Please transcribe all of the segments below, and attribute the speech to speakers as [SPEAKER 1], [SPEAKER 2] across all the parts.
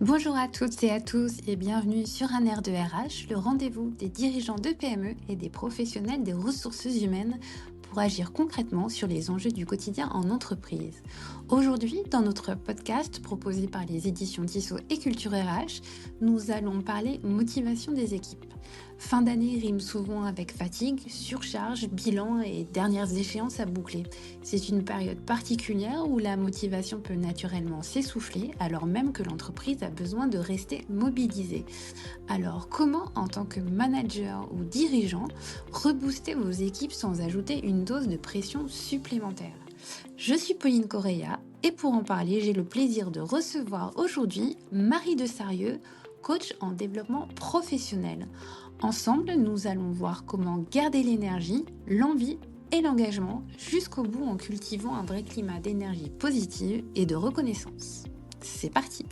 [SPEAKER 1] Bonjour à toutes et à tous et bienvenue sur Un air de RH, le rendez-vous des dirigeants de PME et des professionnels des ressources humaines pour agir concrètement sur les enjeux du quotidien en entreprise. Aujourd'hui, dans notre podcast proposé par les éditions Tissot et Culture RH, nous allons parler motivation des équipes. Fin d'année rime souvent avec fatigue, surcharge, bilan et dernières échéances à boucler. C'est une période particulière où la motivation peut naturellement s'essouffler alors même que l'entreprise a besoin de rester mobilisée. Alors comment, en tant que manager ou dirigeant, rebooster vos équipes sans ajouter une dose de pression supplémentaire? Je suis Pauline Correa et pour en parler, j'ai le plaisir de recevoir aujourd'hui Marie de Sarieux, coach en développement professionnel. Ensemble, nous allons voir comment garder l'énergie, l'envie et l'engagement jusqu'au bout en cultivant un vrai climat d'énergie positive et de reconnaissance. C'est parti!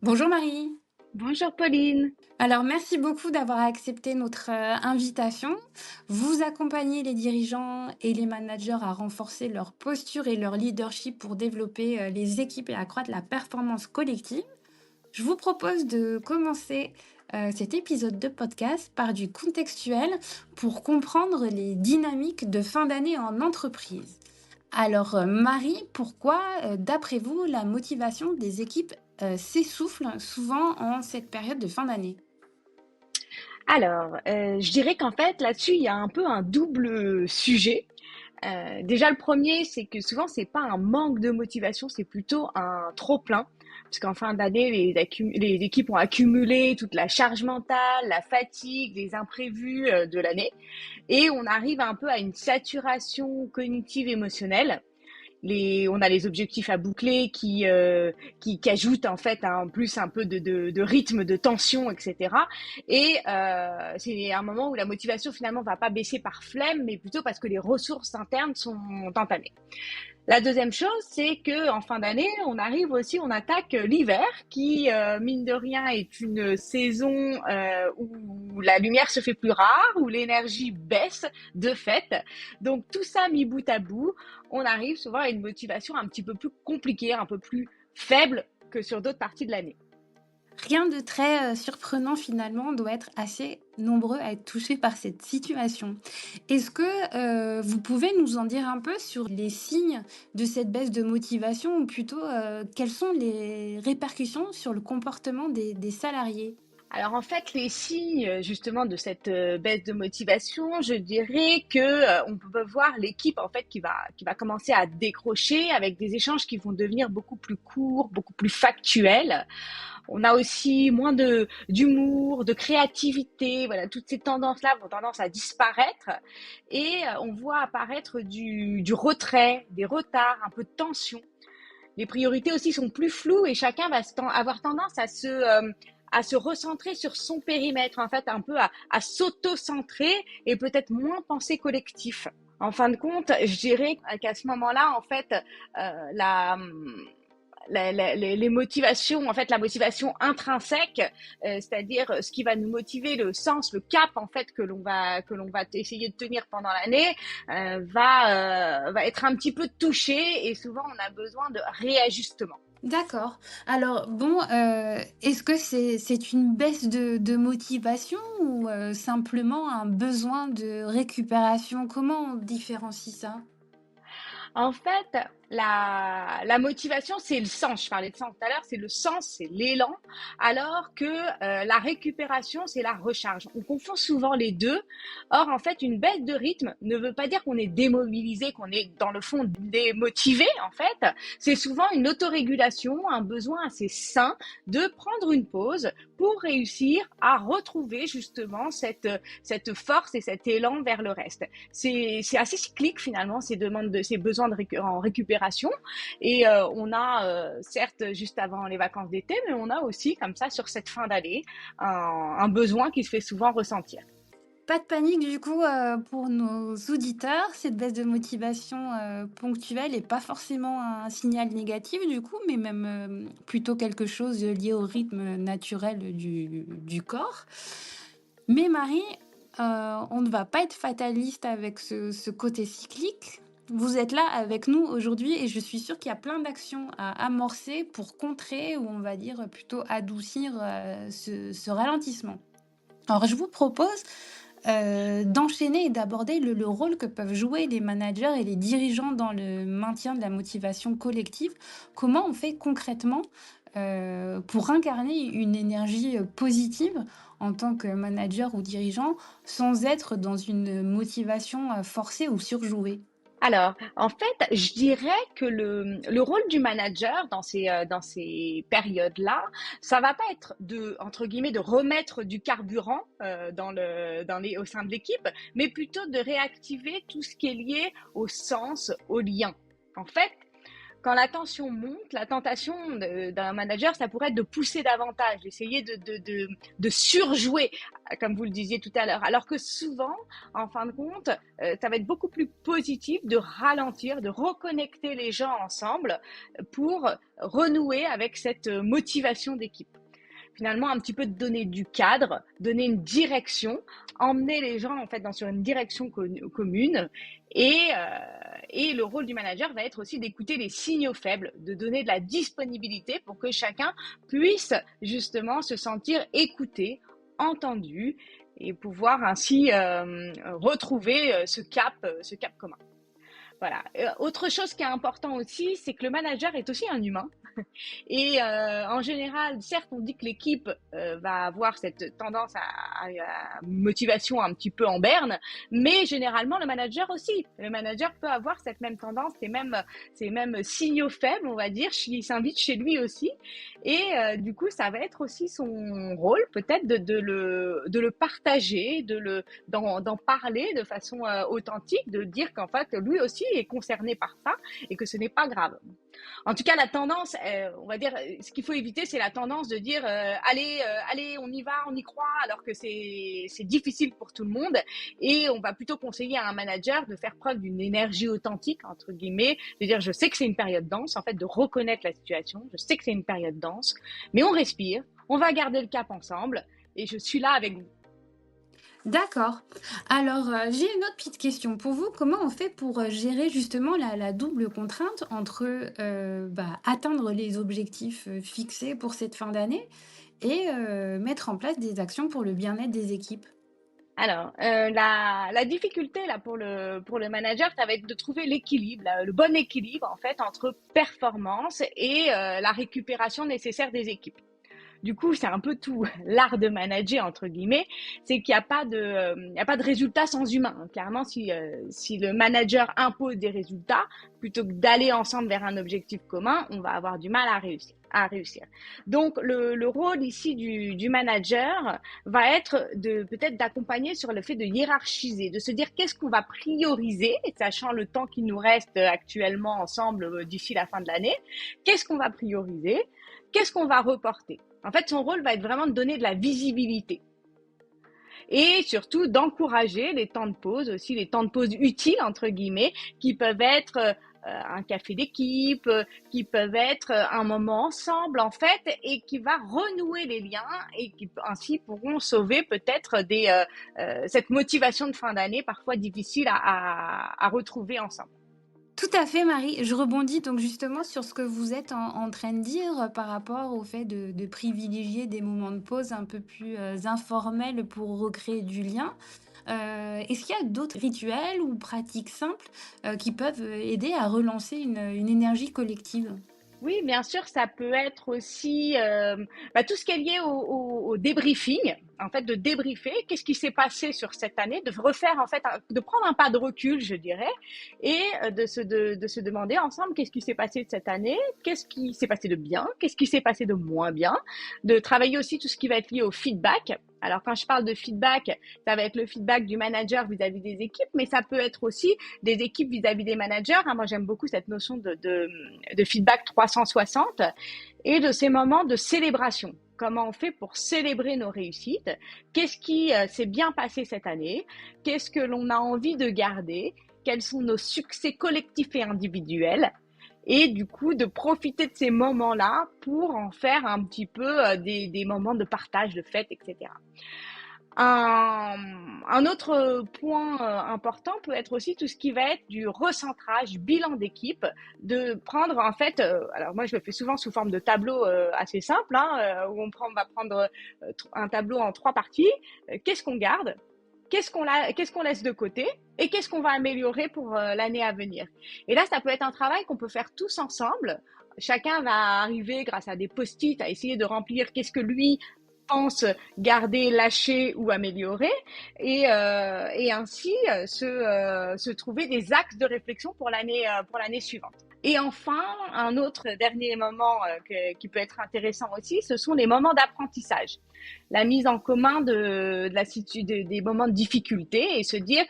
[SPEAKER 1] Bonjour Marie!
[SPEAKER 2] Bonjour Pauline.
[SPEAKER 1] Alors, merci beaucoup d'avoir accepté notre invitation. Vous accompagnez les dirigeants et les managers à renforcer leur posture et leur leadership pour développer les équipes et accroître la performance collective. Je vous propose de commencer cet épisode de podcast par du contextuel pour comprendre les dynamiques de fin d'année en entreprise. Alors, Marie, pourquoi, d'après vous, la motivation des équipes s'essouffle souvent en cette période de fin d'année?
[SPEAKER 2] Alors, je dirais qu'en fait, là-dessus, il y a un peu un double sujet. Déjà, le premier, c'est que souvent, c'est pas un manque de motivation, c'est plutôt un trop-plein. Parce qu'en fin d'année, les équipes ont accumulé toute la charge mentale, la fatigue, les imprévus de l'année. Et on arrive un peu à une saturation cognitive émotionnelle. On a les objectifs à boucler qui ajoutent en fait en plus un peu de rythme, de tension, etc. Et c'est un moment où la motivation finalement va pas baisser par flemme, mais plutôt parce que les ressources internes sont entamées. La deuxième chose, c'est que en fin d'année, on attaque l'hiver, qui mine de rien est une saison où la lumière se fait plus rare, où l'énergie baisse de fait. Donc tout ça mis bout à bout, on arrive souvent à une motivation un petit peu plus compliquée, un peu plus faible que sur d'autres parties de l'année.
[SPEAKER 1] Rien de très surprenant finalement, on doit être assez nombreux à être touchés par cette situation. Est-ce que vous pouvez nous en dire un peu sur les signes de cette baisse de motivation ou plutôt quelles sont les répercussions sur le comportement des salariés?
[SPEAKER 2] Alors en fait, les signes justement de cette baisse de motivation, je dirais que on peut voir l'équipe en fait qui va commencer à décrocher avec des échanges qui vont devenir beaucoup plus courts, beaucoup plus factuels. On a aussi moins de d'humour, de créativité. Voilà, toutes ces tendances-là vont tendance à disparaître et on voit apparaître du retrait, des retards, un peu de tension. Les priorités aussi sont plus floues et chacun va avoir tendance à se recentrer sur son périmètre, en fait, un peu à s'auto-centrer et peut-être moins penser collectif. En fin de compte, je dirais qu'à ce moment-là, en fait, la, les motivations, en fait, la motivation intrinsèque, c'est-à-dire ce qui va nous motiver, le sens, le cap, en fait, que l'on va essayer de tenir pendant l'année, va être un petit peu touché et souvent on a besoin de réajustement.
[SPEAKER 1] D'accord. Alors bon, est-ce que c'est une baisse de motivation ou simplement un besoin de récupération? Comment on différencie ça?
[SPEAKER 2] En fait, la motivation, c'est le sens. Je parlais de sens tout à l'heure, c'est le sens, c'est l'élan, alors que la récupération, c'est la recharge. On confond souvent les deux. Or, en fait, une baisse de rythme ne veut pas dire qu'on est démobilisé, qu'on est dans le fond démotivé. En fait, c'est souvent une autorégulation, un besoin assez sain de prendre une pause pour réussir à retrouver justement cette force et cet élan vers le reste. C'est assez cyclique finalement ces besoins en récupération et on a certes juste avant les vacances d'été, mais on a aussi comme ça sur cette fin d'année un besoin qui se fait souvent ressentir.
[SPEAKER 1] Pas de panique du coup, pour nos auditeurs, cette baisse de motivation, ponctuelle est pas forcément un signal négatif du coup, mais même, plutôt quelque chose lié au rythme naturel du corps. Mais Marie, on ne va pas être fataliste avec ce côté cyclique. Vous êtes là avec nous aujourd'hui et je suis sûre qu'il y a plein d'actions à amorcer pour contrer ou on va dire plutôt adoucir ce ralentissement. Alors je vous propose d'enchaîner et d'aborder le rôle que peuvent jouer les managers et les dirigeants dans le maintien de la motivation collective. Comment on fait concrètement pour incarner une énergie positive en tant que manager ou dirigeant sans être dans une motivation forcée ou surjouée?
[SPEAKER 2] Alors, en fait, je dirais que le rôle du manager dans ces périodes-là, ça va pas être de, entre guillemets, de remettre du carburant au sein de l'équipe, mais plutôt de réactiver tout ce qui est lié au sens, au lien. En fait, quand la tension monte, la tentation d'un manager, ça pourrait être de pousser davantage, d'essayer de surjouer, comme vous le disiez tout à l'heure. Alors que souvent, en fin de compte, ça va être beaucoup plus positif de ralentir, de reconnecter les gens ensemble pour renouer avec cette motivation d'équipe. Finalement, un petit peu de donner du cadre, donner une direction, emmener les gens en fait sur une direction commune et le rôle du manager va être aussi d'écouter les signaux faibles, de donner de la disponibilité pour que chacun puisse justement se sentir écouté, entendu et pouvoir ainsi retrouver ce cap commun. Voilà. Autre chose qui est important aussi, c'est que le manager est aussi un humain. Et en général, certes, on dit que l'équipe va avoir cette tendance à motivation un petit peu en berne, mais généralement, le manager aussi. Le manager peut avoir cette même tendance, ces mêmes signaux faibles, on va dire, qui s'invitent chez lui aussi. Et du coup, ça va être aussi son rôle, peut-être, de le partager, d'en parler de façon authentique, de dire qu'en fait, lui aussi est concerné par ça et que ce n'est pas grave. En tout cas, la tendance, on va dire, ce qu'il faut éviter, c'est la tendance de dire allez, on y va, on y croit, alors que c'est difficile pour tout le monde. Et on va plutôt conseiller à un manager de faire preuve d'une énergie authentique, entre guillemets, de dire je sais que c'est une période dense, en fait, de reconnaître la situation, je sais que c'est une période dense, mais on respire, on va garder le cap ensemble et je suis là avec vous.
[SPEAKER 1] D'accord. Alors, j'ai une autre petite question pour vous. Comment on fait pour, gérer justement la double contrainte entre, atteindre les objectifs, fixés pour cette fin d'année et mettre en place des actions pour le bien-être des équipes?
[SPEAKER 2] Alors, la difficulté là pour le manager, ça va être de trouver l'équilibre, le bon équilibre en fait entre performance et la récupération nécessaire des équipes. Du coup, c'est un peu tout l'art de manager entre guillemets, c'est qu'il n'y a pas il y a pas de résultat sans humain. Clairement, si le manager impose des résultats plutôt que d'aller ensemble vers un objectif commun, on va avoir du mal à réussir. Donc, le rôle ici du manager va être de peut-être d'accompagner sur le fait de hiérarchiser, de se dire qu'est-ce qu'on va prioriser, sachant le temps qui nous reste actuellement ensemble d'ici la fin de l'année, qu'est-ce qu'on va prioriser, qu'est-ce qu'on va reporter. En fait, son rôle va être vraiment de donner de la visibilité et surtout d'encourager les temps de pause, aussi les temps de pause utiles, entre guillemets, qui peuvent être un café d'équipe, qui peuvent être un moment ensemble, en fait, et qui va renouer les liens et qui ainsi pourront sauver peut-être cette motivation de fin d'année, parfois difficile à retrouver ensemble.
[SPEAKER 1] Tout à fait, Marie. Je rebondis donc justement sur ce que vous êtes en train de dire par rapport au fait de privilégier des moments de pause un peu plus informels pour recréer du lien. Est-ce qu'il y a d'autres rituels ou pratiques simples qui peuvent aider à relancer une énergie collective?
[SPEAKER 2] Oui, bien sûr, ça peut être aussi tout ce qui est lié au débriefing, en fait, de débriefer, qu'est-ce qui s'est passé sur cette année, de refaire, en fait, de prendre un pas de recul, je dirais, et de se demander ensemble qu'est-ce qui s'est passé de cette année, qu'est-ce qui s'est passé de bien, qu'est-ce qui s'est passé de moins bien, de travailler aussi tout ce qui va être lié au feedback. Alors, quand je parle de feedback, ça va être le feedback du manager vis-à-vis des équipes, mais ça peut être aussi des équipes vis-à-vis des managers. Moi, j'aime beaucoup cette notion de feedback 360 et de ces moments de célébration. Comment on fait pour célébrer nos réussites? Qu'est-ce qui s'est bien passé cette année? Qu'est-ce que l'on a envie de garder? Quels sont nos succès collectifs et individuels? Et du coup, de profiter de ces moments-là pour en faire un petit peu des moments de partage, de fête, etc. Un, un autre point important peut être aussi tout ce qui va être du recentrage, bilan d'équipe, de prendre en fait, alors moi je le fais souvent sous forme de tableau assez simple, hein, où on va prendre un tableau en 3 parties. Qu'est-ce qu'on garde? Qu'est-ce qu'on laisse de côté et qu'est-ce qu'on va améliorer pour l'année à venir. Et là, ça peut être un travail qu'on peut faire tous ensemble. Chacun va arriver grâce à des post-it à essayer de remplir qu'est-ce que lui pense garder, lâcher ou améliorer et ainsi se trouver des axes de réflexion pour l'année suivante. Et enfin, un autre dernier moment qui peut être intéressant aussi, ce sont les moments d'apprentissage. La mise en commun des moments de difficulté et se dire,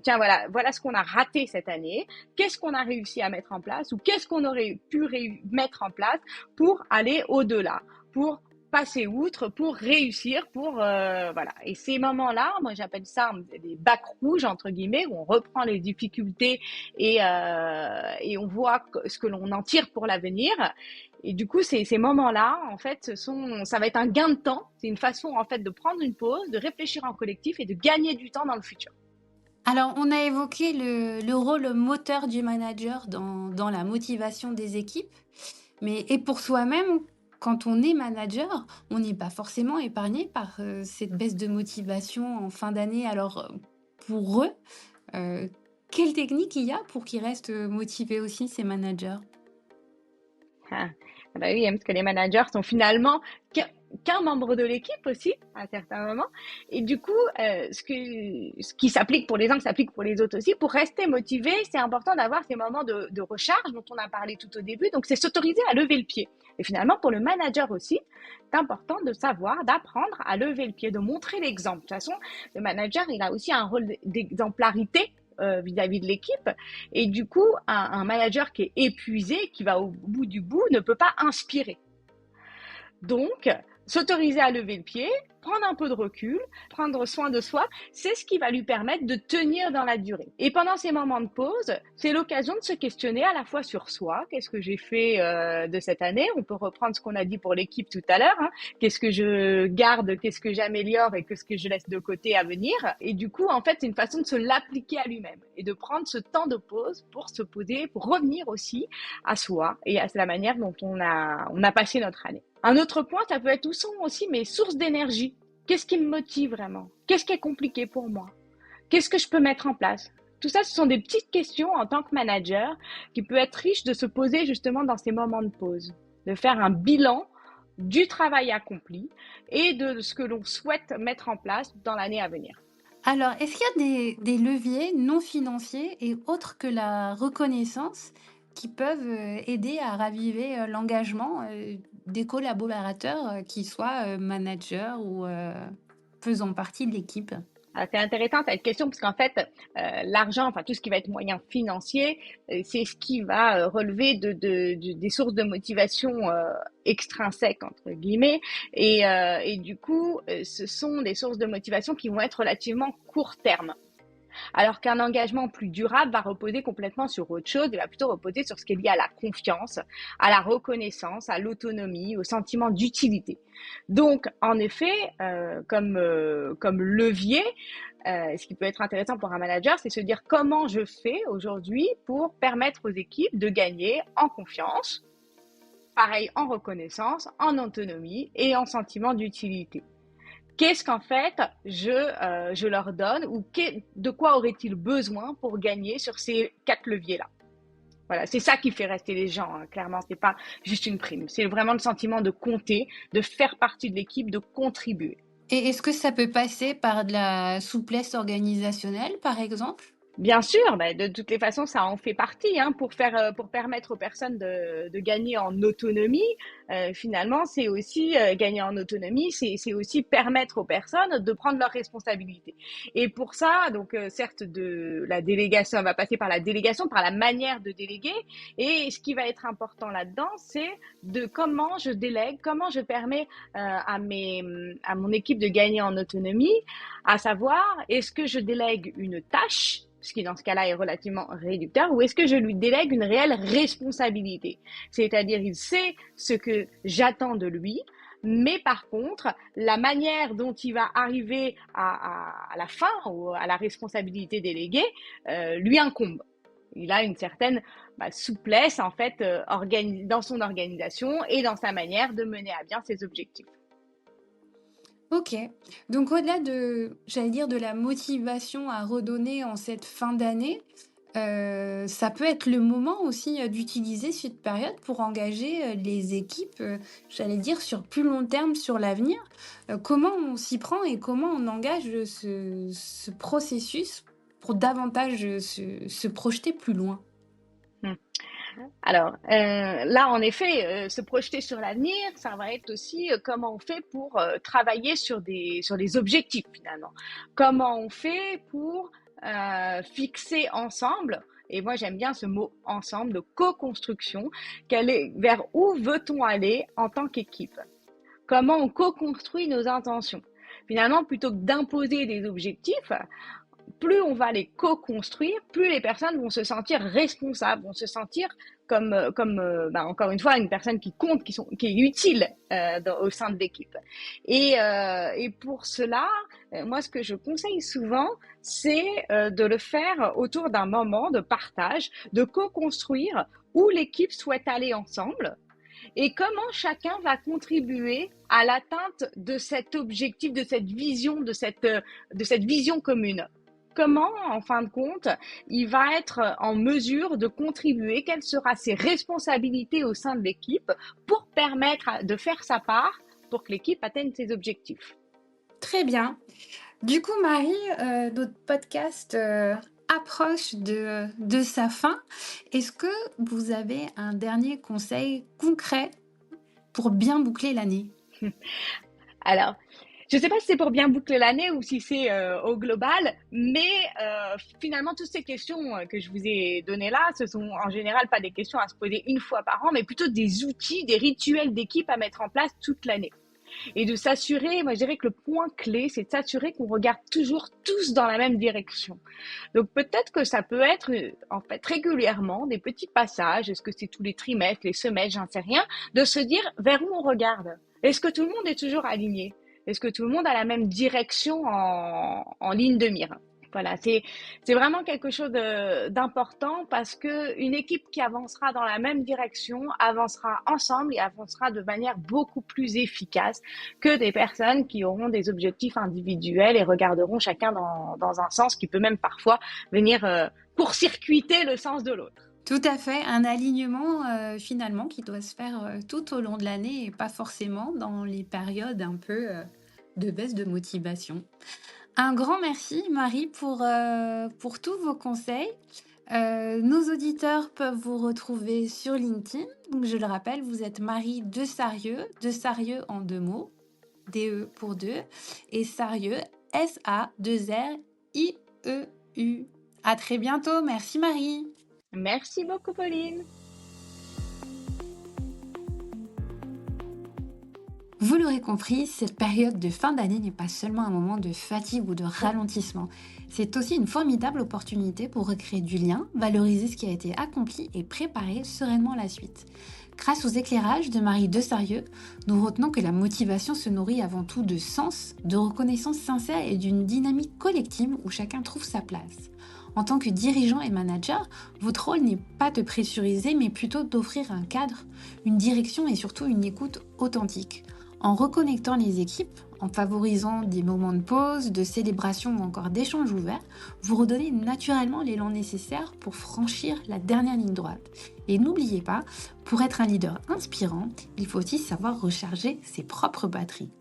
[SPEAKER 2] tiens, voilà ce qu'on a raté cette année, qu'est-ce qu'on a réussi à mettre en place ou qu'est-ce qu'on aurait pu mettre en place pour aller au-delà, pour passer outre, pour réussir, voilà. Et ces moments-là, moi j'appelle ça des bacs rouges entre guillemets, où on reprend les difficultés et on voit ce que l'on en tire pour l'avenir. Et du coup, ces moments-là, en fait, ça va être un gain de temps. C'est une façon, en fait, de prendre une pause, de réfléchir en collectif et de gagner du temps dans le futur.
[SPEAKER 1] Alors, on a évoqué le rôle moteur du manager dans la motivation des équipes, mais et pour soi-même, quand on est manager, on n'est pas forcément épargné par cette baisse de motivation en fin d'année. Alors, pour eux, euh, quelle technique il y a pour qu'ils restent motivés aussi, ces managers?
[SPEAKER 2] Ah, ah bah oui, hein, parce que les managers sont finalement qu'un membre de l'équipe aussi, à certains moments. Et du coup, ce qui s'applique pour les uns s'applique pour les autres aussi. Pour rester motivé, c'est important d'avoir ces moments de recharge dont on a parlé tout au début. Donc, c'est s'autoriser à lever le pied. Et finalement, pour le manager aussi, c'est important de savoir, d'apprendre à lever le pied, de montrer l'exemple. De toute façon, le manager, il a aussi un rôle d'exemplarité vis-à-vis de l'équipe. Et du coup, un manager qui est épuisé, qui va au bout du bout, ne peut pas inspirer. Donc, s'autoriser à lever le pied, prendre un peu de recul, prendre soin de soi, c'est ce qui va lui permettre de tenir dans la durée. Et pendant ces moments de pause, c'est l'occasion de se questionner à la fois sur soi, qu'est-ce que j'ai fait de cette année, on peut reprendre ce qu'on a dit pour l'équipe tout à l'heure, hein. Qu'est-ce que je garde, qu'est-ce que j'améliore et qu'est-ce que je laisse de côté à venir. Et du coup, en fait, c'est une façon de se l'appliquer à lui-même et de prendre ce temps de pause pour se poser, pour revenir aussi à soi et à la manière dont on a passé notre année. Un autre point, ça peut être où sont aussi mes sources d'énergie. Qu'est-ce qui me motive vraiment? Qu'est-ce qui est compliqué pour moi? Qu'est-ce que je peux mettre en place? Tout ça, ce sont des petites questions en tant que manager qui peut être riche de se poser justement dans ces moments de pause, de faire un bilan du travail accompli et de ce que l'on souhaite mettre en place dans l'année à venir.
[SPEAKER 1] Alors, est-ce qu'il y a des leviers non financiers et autres que la reconnaissance qui peuvent aider à raviver l'engagement des collaborateurs, qu'ils soient managers ou faisant partie de l'équipe?
[SPEAKER 2] C'est intéressant cette question parce qu'en fait, l'argent, enfin tout ce qui va être moyen financier, c'est ce qui va relever des sources de motivation extrinsèques entre guillemets, et du coup, ce sont des sources de motivation qui vont être relativement court terme. Alors qu'un engagement plus durable va reposer complètement sur autre chose, il va plutôt reposer sur ce qui est lié à la confiance, à la reconnaissance, à l'autonomie, au sentiment d'utilité. Donc, en effet, comme levier, ce qui peut être intéressant pour un manager, c'est se dire comment je fais aujourd'hui pour permettre aux équipes de gagner en confiance, pareil en reconnaissance, en autonomie et en sentiment d'utilité. Qu'est-ce qu'en fait je leur donne ou de quoi auraient-ils besoin pour gagner sur ces 4 leviers-là? Voilà, c'est ça qui fait rester les gens, hein, clairement, c'est pas juste une prime. C'est vraiment le sentiment de compter, de faire partie de l'équipe, de contribuer.
[SPEAKER 1] Et est-ce que ça peut passer par de la souplesse organisationnelle, par exemple?
[SPEAKER 2] Bien sûr, bah, de toutes les façons, ça en fait partie, hein, pour permettre aux personnes de gagner en autonomie. Finalement, c'est aussi gagner en autonomie, c'est aussi permettre aux personnes de prendre leurs responsabilités. Et pour ça, donc certes, de la délégation, on va passer par la délégation, par la manière de déléguer. Et ce qui va être important là-dedans, c'est de comment je délègue, comment je permets à mon équipe de gagner en autonomie, à savoir, est-ce que je délègue une tâche, ce qui dans ce cas-là est relativement réducteur, ou est-ce que je lui délègue une réelle responsabilité? C'est-à-dire, il sait ce que j'attends de lui, Mais par contre, la manière dont il va arriver à la fin ou à la responsabilité déléguée lui incombe. Il a une certaine souplesse en fait dans son organisation et dans sa manière de mener à bien ses objectifs.
[SPEAKER 1] Ok. Donc au-delà de, j'allais dire, de la motivation à redonner en cette fin d'année, ça peut être le moment aussi d'utiliser cette période pour engager les équipes, j'allais dire, sur plus long terme, sur l'avenir. Comment on s'y prend et comment on engage ce processus pour davantage se projeter plus loin?
[SPEAKER 2] Hmm. Alors là, en effet, se projeter sur l'avenir, ça va être aussi comment on fait pour travailler sur des objectifs finalement. Comment on fait pour fixer ensemble, et moi j'aime bien ce mot ensemble, de co-construction, vers où veut-on aller en tant qu'équipe? Comment on co-construit nos intentions? Finalement, plutôt que d'imposer des objectifs, plus on va les co-construire, plus les personnes vont se sentir responsables, vont se sentir encore une fois, une personne qui compte, qui est utile au sein de l'équipe. Et pour cela, moi, ce que je conseille souvent, c'est de le faire autour d'un moment de partage, de co-construire où l'équipe souhaite aller ensemble et comment chacun va contribuer à l'atteinte de cet objectif, de cette vision commune. Comment, en fin de compte, il va être en mesure de contribuer, quelles seront ses responsabilités au sein de l'équipe pour permettre de faire sa part pour que l'équipe atteigne ses objectifs.
[SPEAKER 1] Très bien. Du coup, Marie, notre podcast approche de sa fin. Est-ce que vous avez un dernier conseil concret pour bien boucler l'année?
[SPEAKER 2] Alors, je ne sais pas si c'est pour bien boucler l'année ou si c'est au global, mais finalement, toutes ces questions que je vous ai données là, ce sont en général pas des questions à se poser une fois par an, mais plutôt des outils, des rituels d'équipe à mettre en place toute l'année. Et de s'assurer, moi je dirais que le point clé, c'est de s'assurer qu'on regarde toujours tous dans la même direction. Donc peut-être que ça peut être en fait régulièrement des petits passages, est-ce que c'est tous les trimestres, les semestres, j'en sais rien, de se dire vers où on regarde. Est-ce que tout le monde est toujours aligné? Est-ce que tout le monde a la même direction en ligne de mire? Voilà, c'est vraiment quelque chose d'important parce que une équipe qui avancera dans la même direction avancera ensemble et avancera de manière beaucoup plus efficace que des personnes qui auront des objectifs individuels et regarderont chacun dans un sens qui peut même parfois venir court-circuiter le sens de l'autre.
[SPEAKER 1] Tout à fait, un alignement finalement qui doit se faire tout au long de l'année et pas forcément dans les périodes un peu de baisse de motivation. Un grand merci, Marie, pour tous vos conseils. Nos auditeurs peuvent vous retrouver sur LinkedIn. Donc, je le rappelle, vous êtes Marie de Sarieux en 2 mots, DE pour 2, et Sarieux, S-A-2-R-I-E-U. À très bientôt. Merci, Marie.
[SPEAKER 2] Merci beaucoup, Pauline.
[SPEAKER 1] Vous l'aurez compris, cette période de fin d'année n'est pas seulement un moment de fatigue ou de ralentissement. C'est aussi une formidable opportunité pour recréer du lien, valoriser ce qui a été accompli et préparer sereinement la suite. Grâce aux éclairages de Marie Desarieux, nous retenons que la motivation se nourrit avant tout de sens, de reconnaissance sincère et d'une dynamique collective où chacun trouve sa place. En tant que dirigeant et manager, votre rôle n'est pas de pressuriser, mais plutôt d'offrir un cadre, une direction et surtout une écoute authentique. En reconnectant les équipes, en favorisant des moments de pause, de célébration ou encore d'échanges ouverts, vous redonnez naturellement l'élan nécessaire pour franchir la dernière ligne droite. Et n'oubliez pas, pour être un leader inspirant, il faut aussi savoir recharger ses propres batteries.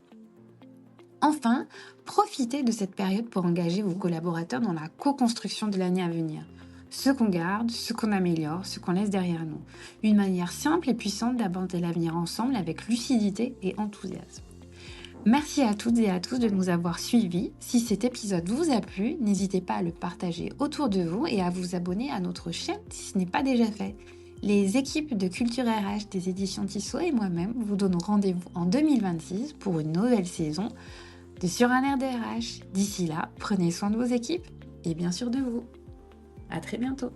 [SPEAKER 1] Enfin, profitez de cette période pour engager vos collaborateurs dans la co-construction de l'année à venir. Ce qu'on garde, ce qu'on améliore, ce qu'on laisse derrière nous. Une manière simple et puissante d'aborder l'avenir ensemble avec lucidité et enthousiasme. Merci à toutes et à tous de nous avoir suivis. Si cet épisode vous a plu, n'hésitez pas à le partager autour de vous et à vous abonner à notre chaîne si ce n'est pas déjà fait. Les équipes de Culture RH des éditions Tissot et moi-même vous donnons rendez-vous en 2026 pour une nouvelle saison de Sur un air de RH. D'ici là, prenez soin de vos équipes et bien sûr de vous. À très bientôt.